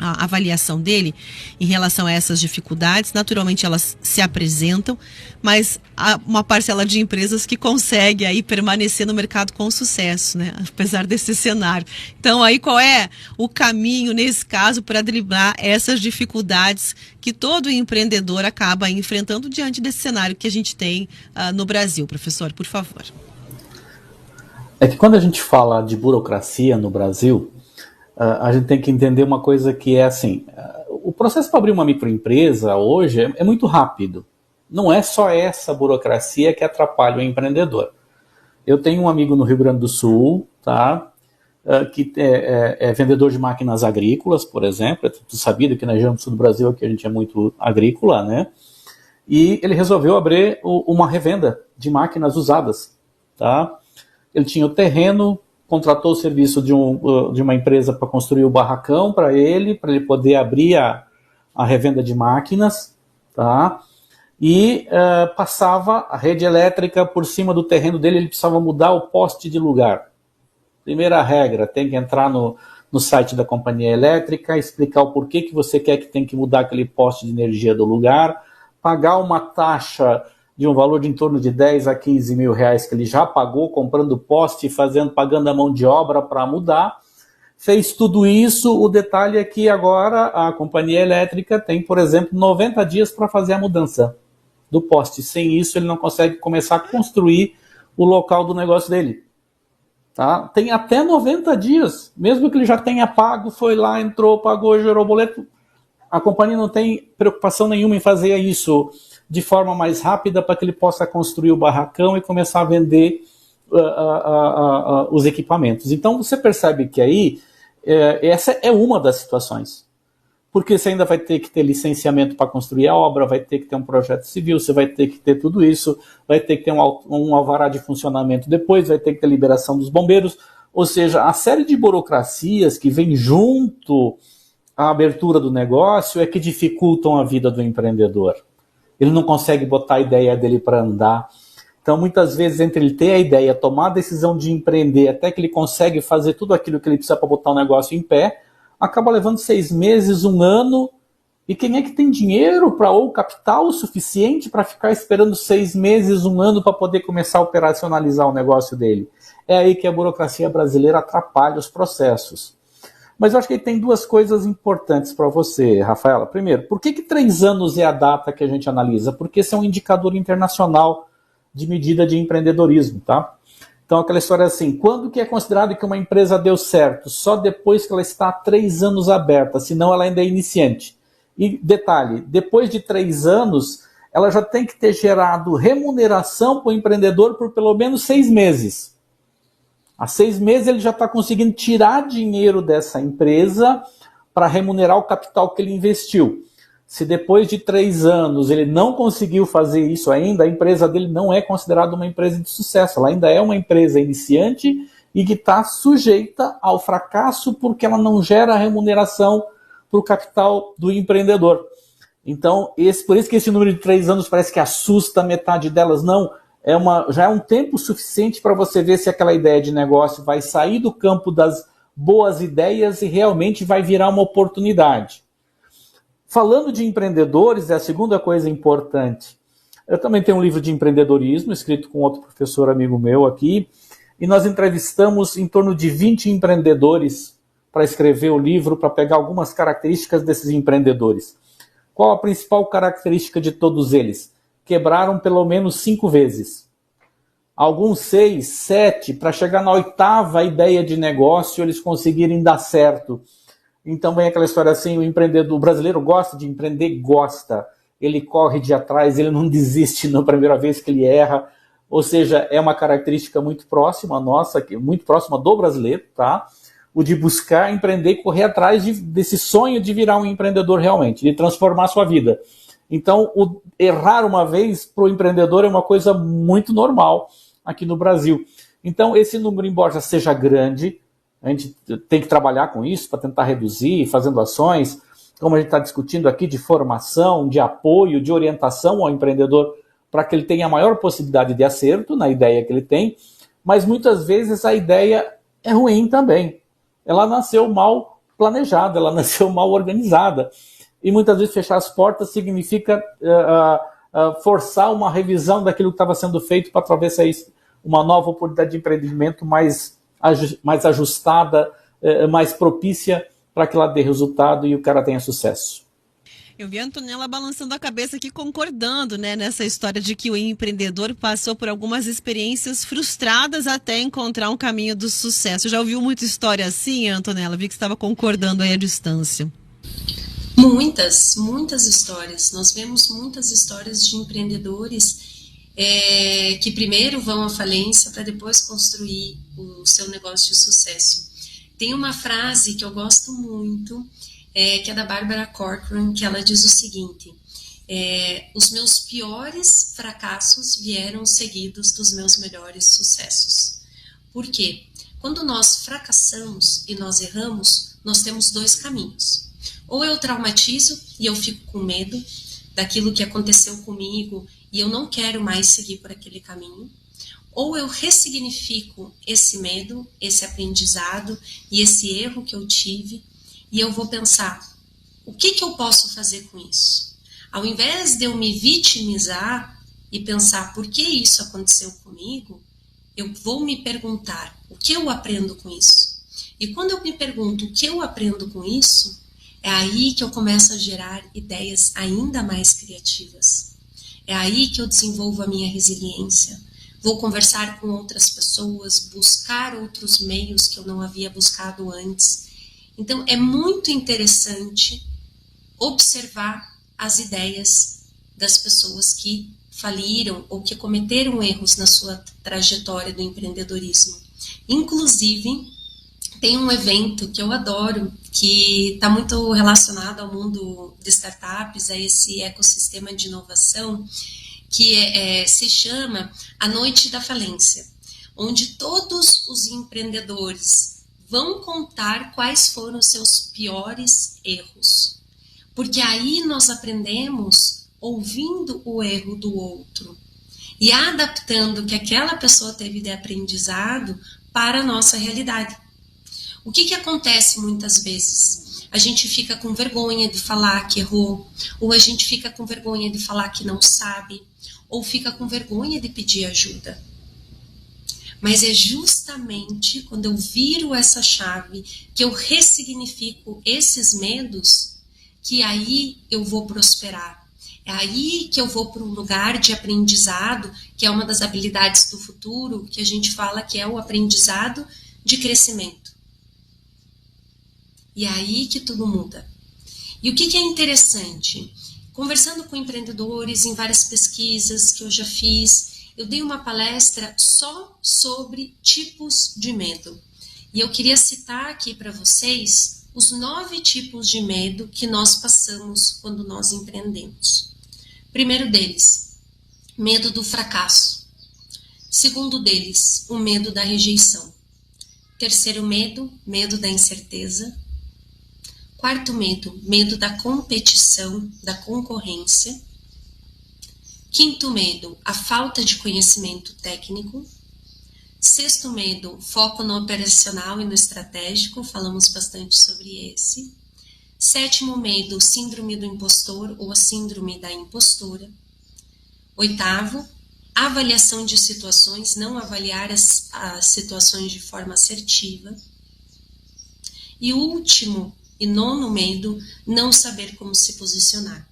a avaliação dele em relação a essas dificuldades. Naturalmente elas se apresentam, mas há uma parcela de empresas que consegue aí permanecer no mercado com sucesso, né? Apesar desse cenário. Então aí qual é o caminho nesse caso para driblar essas dificuldades que todo empreendedor acaba enfrentando diante desse cenário que a gente tem no Brasil? Professor, por favor. É que quando a gente fala de burocracia no Brasil, a gente tem que entender uma coisa que é assim, o processo para abrir uma microempresa hoje é muito rápido. Não é só essa burocracia que atrapalha o empreendedor. Eu tenho um amigo no Rio Grande do Sul, tá, que é vendedor de máquinas agrícolas, por exemplo. É tudo sabido que na região do sul do Brasil aqui a gente é muito agrícola, né? E ele resolveu abrir uma revenda de máquinas usadas, tá? Ele tinha o terreno, contratou o serviço de uma empresa para construir o barracão para ele poder abrir a revenda de máquinas, tá? E passava a rede elétrica por cima do terreno dele, ele precisava mudar o poste de lugar. Primeira regra, tem que entrar no site da companhia elétrica, explicar o porquê que você quer que tem que mudar aquele poste de energia do lugar, pagar uma taxa de um valor de em torno de 10 a 15 mil reais que ele já pagou comprando poste e pagando a mão de obra para mudar. Fez tudo isso, o detalhe é que agora a companhia elétrica tem, por exemplo, 90 dias para fazer a mudança do poste. Sem isso ele não consegue começar a construir o local do negócio dele. Tá? Tem até 90 dias, mesmo que ele já tenha pago, foi lá, entrou, pagou, gerou o boleto. A companhia não tem preocupação nenhuma em fazer isso de forma mais rápida para que ele possa construir o barracão e começar a vender os equipamentos. Então você percebe que aí essa é uma das situações. Porque você ainda vai ter que ter licenciamento para construir a obra, vai ter que ter um projeto civil, você vai ter que ter tudo isso, vai ter que ter um alvará de funcionamento depois, vai ter que ter liberação dos bombeiros. Ou seja, a série de burocracias que vem junto à abertura do negócio é que dificultam a vida do empreendedor. Ele não consegue botar a ideia dele para andar. Então, muitas vezes, entre ele ter a ideia, tomar a decisão de empreender, até que ele consegue fazer tudo aquilo que ele precisa para botar o negócio em pé, acaba levando 6 meses, 1 ano. E quem é que tem dinheiro ou capital suficiente para ficar esperando 6 meses, 1 ano para poder começar a operacionalizar o negócio dele? É aí que a burocracia brasileira atrapalha os processos. Mas eu acho que tem 2 coisas importantes para você, Rafaela. Primeiro, por que 3 anos é a data que a gente analisa? Porque esse é um indicador internacional de medida de empreendedorismo, tá? Então aquela história assim, quando que é considerado que uma empresa deu certo? Só depois que ela está há 3 anos aberta, senão ela ainda é iniciante. E detalhe, depois de 3 anos, ela já tem que ter gerado remuneração para o empreendedor por pelo menos 6 meses. Há 6 meses ele já está conseguindo tirar dinheiro dessa empresa para remunerar o capital que ele investiu. Se depois de 3 anos ele não conseguiu fazer isso ainda, a empresa dele não é considerada uma empresa de sucesso. Ela ainda é uma empresa iniciante e que está sujeita ao fracasso porque ela não gera remuneração para o capital do empreendedor. Então, por isso que esse número de 3 anos parece que assusta metade delas. Não, já é um tempo suficiente para você ver se aquela ideia de negócio vai sair do campo das boas ideias e realmente vai virar uma oportunidade. Falando de empreendedores, é a segunda coisa importante. Eu também tenho um livro de empreendedorismo, escrito com outro professor amigo meu aqui, e nós entrevistamos em torno de 20 empreendedores para escrever o livro, para pegar algumas características desses empreendedores. Qual a principal característica de todos eles? Quebraram pelo menos 5 vezes. Alguns 6, 7, para chegar na 8ª ideia de negócio, eles conseguirem dar certo. Então vem aquela história assim, o brasileiro gosta de empreender, gosta. Ele corre de atrás, ele não desiste na primeira vez que ele erra. Ou seja, é uma característica muito próxima nossa, muito próxima do brasileiro, tá? O de buscar empreender e correr atrás desse sonho de virar um empreendedor realmente, de transformar a sua vida. Então, errar uma vez para o empreendedor é uma coisa muito normal aqui no Brasil. Então, esse número, embora seja grande, a gente tem que trabalhar com isso para tentar reduzir, fazendo ações, como a gente está discutindo aqui, de formação, de apoio, de orientação ao empreendedor, para que ele tenha a maior possibilidade de acerto na ideia que ele tem, mas muitas vezes a ideia é ruim também. Ela nasceu mal planejada, ela nasceu mal organizada. E muitas vezes fechar as portas significa forçar uma revisão daquilo que estava sendo feito para talvez sair uma nova oportunidade de empreendimento mais ajustada, mais propícia para que ela dê resultado e o cara tenha sucesso. Eu vi a Antonella balançando a cabeça aqui, concordando, né, nessa história de que o empreendedor passou por algumas experiências frustradas até encontrar um caminho do sucesso. Já ouviu muita história assim, Antonella? Vi que você estava concordando aí à distância. Muitas histórias. Nós vemos muitas histórias de empreendedores que primeiro vão à falência para depois construir o seu negócio de sucesso. Tem uma frase que eu gosto muito, que é da Barbara Corcoran, que ela diz o seguinte: os meus piores fracassos vieram seguidos dos meus melhores sucessos. Por quê? Quando nós fracassamos e nós erramos, nós temos dois caminhos. Ou eu traumatizo e eu fico com medo daquilo que aconteceu comigo e eu não quero mais seguir por aquele caminho. Ou eu ressignifico esse medo, esse aprendizado e esse erro que eu tive e eu vou pensar, o que eu posso fazer com isso? Ao invés de eu me vitimizar e pensar por que isso aconteceu comigo, eu vou me perguntar o que eu aprendo com isso. E quando eu me pergunto o que eu aprendo com isso, é aí que eu começo a gerar ideias ainda mais criativas. É aí que eu desenvolvo a minha resiliência. Vou conversar com outras pessoas, buscar outros meios que eu não havia buscado antes. Então, é muito interessante observar as ideias das pessoas que faliram ou que cometeram erros na sua trajetória do empreendedorismo. Inclusive, tem um evento que eu adoro, que está muito relacionado ao mundo de startups, a esse ecossistema de inovação, que se chama A Noite da Falência, onde todos os empreendedores vão contar quais foram os seus piores erros. Porque aí nós aprendemos ouvindo o erro do outro e adaptando o que aquela pessoa teve de aprendizado para a nossa realidade. O que acontece muitas vezes? A gente fica com vergonha de falar que errou, ou a gente fica com vergonha de falar que não sabe, ou fica com vergonha de pedir ajuda. Mas é justamente quando eu viro essa chave, que eu ressignifico esses medos, que aí eu vou prosperar. É aí que eu vou para um lugar de aprendizado, que é uma das habilidades do futuro, que a gente fala que é o aprendizado de crescimento. E é aí que tudo muda. E o que é interessante? Conversando com empreendedores em várias pesquisas que eu já fiz, eu dei uma palestra só sobre tipos de medo. E eu queria citar aqui para vocês os 9 tipos de medo que nós passamos quando nós empreendemos. Primeiro deles, medo do fracasso. Segundo deles, o medo da rejeição. Terceiro medo, medo da incerteza. Quarto medo, medo da competição, da concorrência. Quinto medo, a falta de conhecimento técnico. Sexto medo, foco no operacional e no estratégico, falamos bastante sobre esse. Sétimo medo, síndrome do impostor ou a síndrome da impostora. Oitavo, avaliação de situações, não avaliar as situações de forma assertiva. E o último e nono medo, não saber como se posicionar.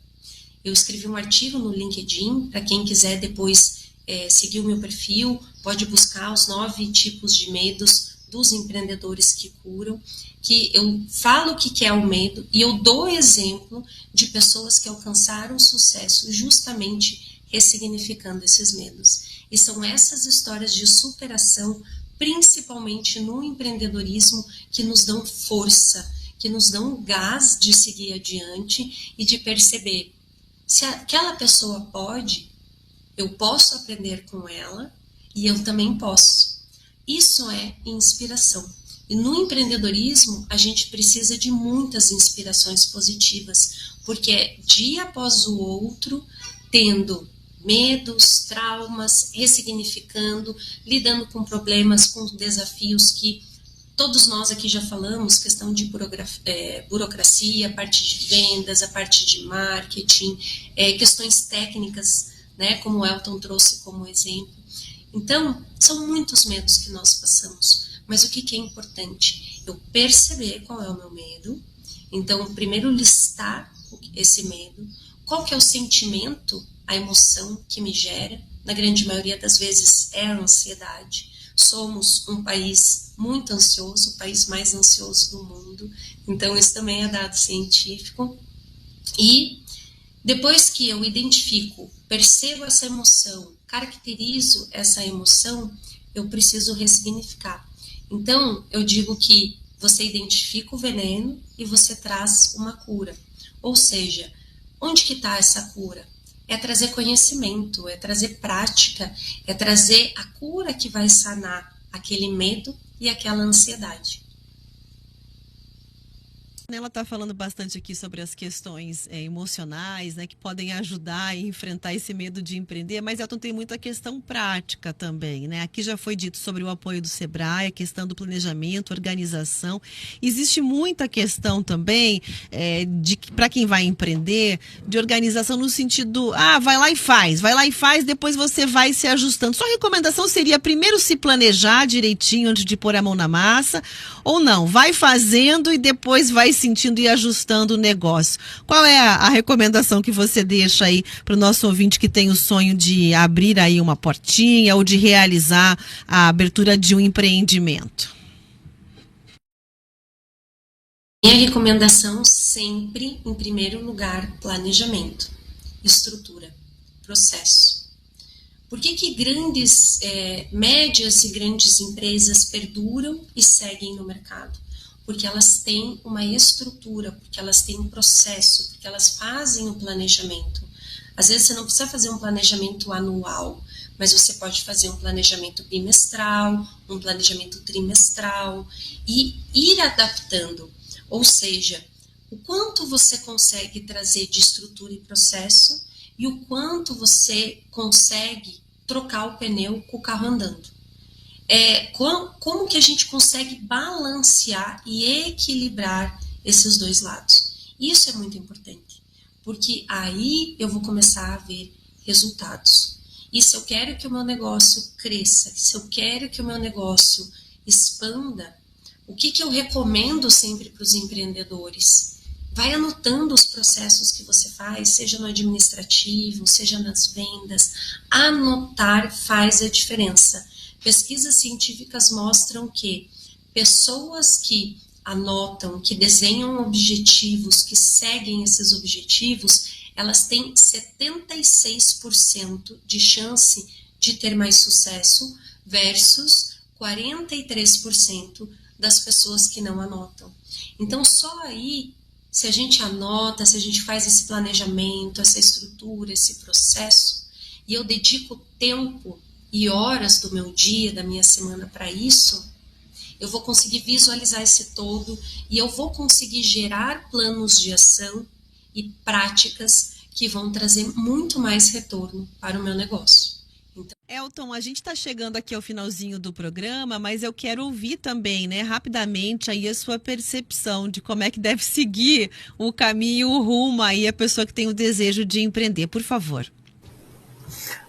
Eu escrevi um artigo no LinkedIn, para quem quiser depois seguir o meu perfil, pode buscar os 9 tipos de medos dos empreendedores que curam, que eu falo o que é o medo e eu dou exemplo de pessoas que alcançaram sucesso justamente ressignificando esses medos. E são essas histórias de superação, principalmente no empreendedorismo, que nos dão força, que nos dão gás de seguir adiante e de perceber se aquela pessoa pode, eu posso aprender com ela e eu também posso. Isso é inspiração. E no empreendedorismo, a gente precisa de muitas inspirações positivas, porque é dia após o outro, tendo medos, traumas, ressignificando, lidando com problemas, com desafios que todos nós aqui já falamos, questão de burocracia, a parte de vendas, a parte de marketing, questões técnicas, né, como o Elton trouxe como exemplo. Então, são muitos medos que nós passamos, mas o que é importante? Eu perceber qual é o meu medo, então, primeiro listar esse medo, qual que é o sentimento, a emoção que me gera, na grande maioria das vezes é a ansiedade. Somos um país muito ansioso, o país mais ansioso do mundo, então isso também é dado científico. E depois que eu identifico, percebo essa emoção, caracterizo essa emoção, eu preciso ressignificar. Então, eu digo que você identifica o veneno e você traz uma cura. Ou seja, onde que está essa cura? É trazer conhecimento, é trazer prática, é trazer a cura que vai sanar aquele medo e aquela ansiedade. Ela está falando bastante aqui sobre as questões emocionais, né, que podem ajudar a enfrentar esse medo de empreender, mas Elton, tem muita questão prática também, né? Aqui já foi dito sobre o apoio do Sebrae, a questão do planejamento, organização. Existe muita questão também para quem vai empreender, de organização no sentido, vai lá e faz, depois você vai se ajustando. Sua recomendação seria primeiro se planejar direitinho antes de pôr a mão na massa, ou não? Vai fazendo e depois vai sentindo e ajustando o negócio. Qual é a recomendação que você deixa aí para o nosso ouvinte que tem o sonho de abrir aí uma portinha ou de realizar a abertura de um empreendimento? Minha recomendação sempre, em primeiro lugar, planejamento, estrutura, processo. Por que grandes, médias e grandes empresas perduram e seguem no mercado? Porque elas têm uma estrutura, porque elas têm um processo, porque elas fazem o planejamento. Às vezes você não precisa fazer um planejamento anual, mas você pode fazer um planejamento bimestral, um planejamento trimestral e ir adaptando. Ou seja, o quanto você consegue trazer de estrutura e processo e o quanto você consegue trocar o pneu com o carro andando. Como que a gente consegue balancear e equilibrar esses dois lados? Isso é muito importante, porque aí eu vou começar a ver resultados. E se eu quero que o meu negócio cresça, se eu quero que o meu negócio expanda, o que eu recomendo sempre para os empreendedores? Vai anotando os processos que você faz, seja no administrativo, seja nas vendas. Anotar faz a diferença. Pesquisas científicas mostram que pessoas que anotam, que desenham objetivos, que seguem esses objetivos, elas têm 76% de chance de ter mais sucesso versus 43% das pessoas que não anotam. Então, só aí, se a gente anota, se a gente faz esse planejamento, essa estrutura, esse processo, e eu dedico tempo e horas do meu dia, da minha semana para isso, eu vou conseguir visualizar esse todo e eu vou conseguir gerar planos de ação e práticas que vão trazer muito mais retorno para o meu negócio. Então, Elton, a gente está chegando aqui ao finalzinho do programa, mas eu quero ouvir também, né, rapidamente aí a sua percepção de como é que deve seguir o caminho, o rumo aí a pessoa que tem o desejo de empreender. Por favor.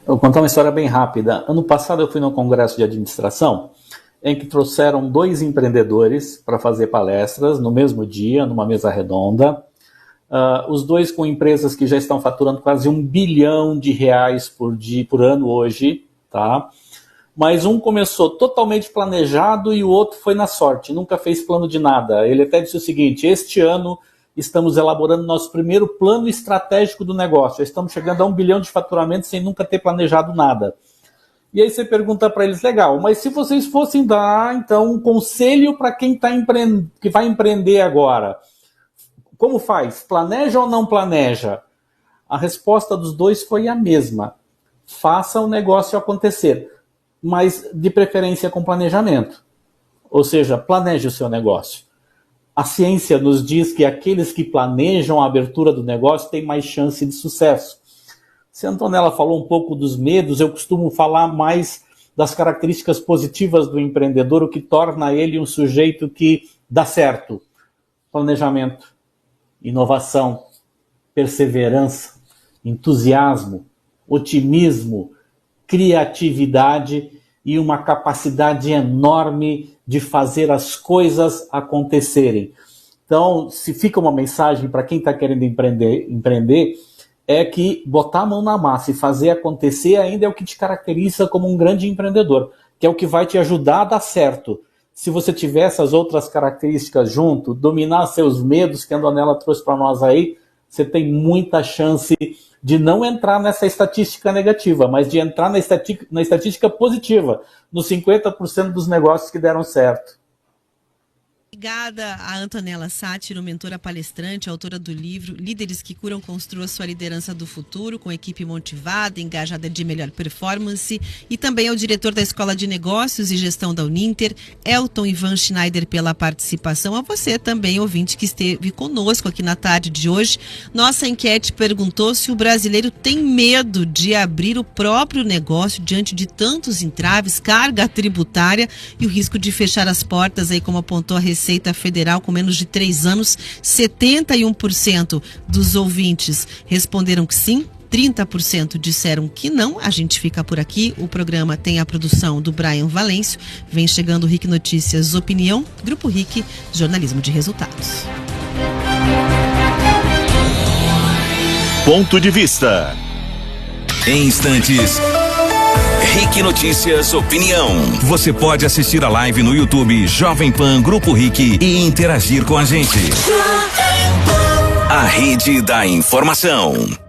Eu vou contar uma história bem rápida. Ano passado eu fui num congresso de administração em que trouxeram 2 empreendedores para fazer palestras no mesmo dia, numa mesa redonda. Os 2 com empresas que já estão faturando quase R$1 bilhão por ano hoje, tá? Mas um começou totalmente planejado e o outro foi na sorte, nunca fez plano de nada. Ele até disse o seguinte: este ano estamos elaborando nosso primeiro plano estratégico do negócio. Já estamos chegando a 1 bilhão de faturamento sem nunca ter planejado nada. E aí você pergunta para eles, legal, mas se vocês fossem dar, então, um conselho para quem que vai empreender agora, como faz? Planeja ou não planeja? A resposta dos 2 foi a mesma. Faça o negócio acontecer, mas de preferência com planejamento. Ou seja, planeje o seu negócio. A ciência nos diz que aqueles que planejam a abertura do negócio têm mais chance de sucesso. Se a Antonella falou um pouco dos medos, eu costumo falar mais das características positivas do empreendedor, o que torna ele um sujeito que dá certo. Planejamento, inovação, perseverança, entusiasmo, otimismo, criatividade e uma capacidade enorme de fazer as coisas acontecerem. Então, se fica uma mensagem para quem está querendo empreender, é que botar a mão na massa e fazer acontecer ainda é o que te caracteriza como um grande empreendedor, que é o que vai te ajudar a dar certo. Se você tiver essas outras características junto, dominar seus medos, que a Antonella trouxe para nós aí, você tem muita chance de não entrar nessa estatística negativa, mas de entrar na estatística positiva, nos 50% dos negócios que deram certo. Obrigada a Antonella Sátiro, mentora palestrante, autora do livro Líderes que Curam, Construa Sua Liderança do Futuro, com equipe motivada, engajada de melhor performance, e também ao diretor da Escola de Negócios e Gestão da Uninter, Elton Ivan Schneider, pela participação. A você também, ouvinte, que esteve conosco aqui na tarde de hoje. Nossa enquete perguntou se o brasileiro tem medo de abrir o próprio negócio diante de tantos entraves, carga tributária e o risco de fechar as portas, aí como apontou a Receita Federal, com menos de 3 anos. 71% dos ouvintes responderam que sim, 30% disseram que não. A gente fica por aqui. O programa tem a produção do Brian Valêncio. Vem chegando o RIC Notícias Opinião, Grupo RIC, jornalismo de resultados. Ponto de vista. Em instantes, RIC Notícias Opinião. Você pode assistir a live no YouTube Jovem Pan Grupo RIC e interagir com a gente. A rede da informação.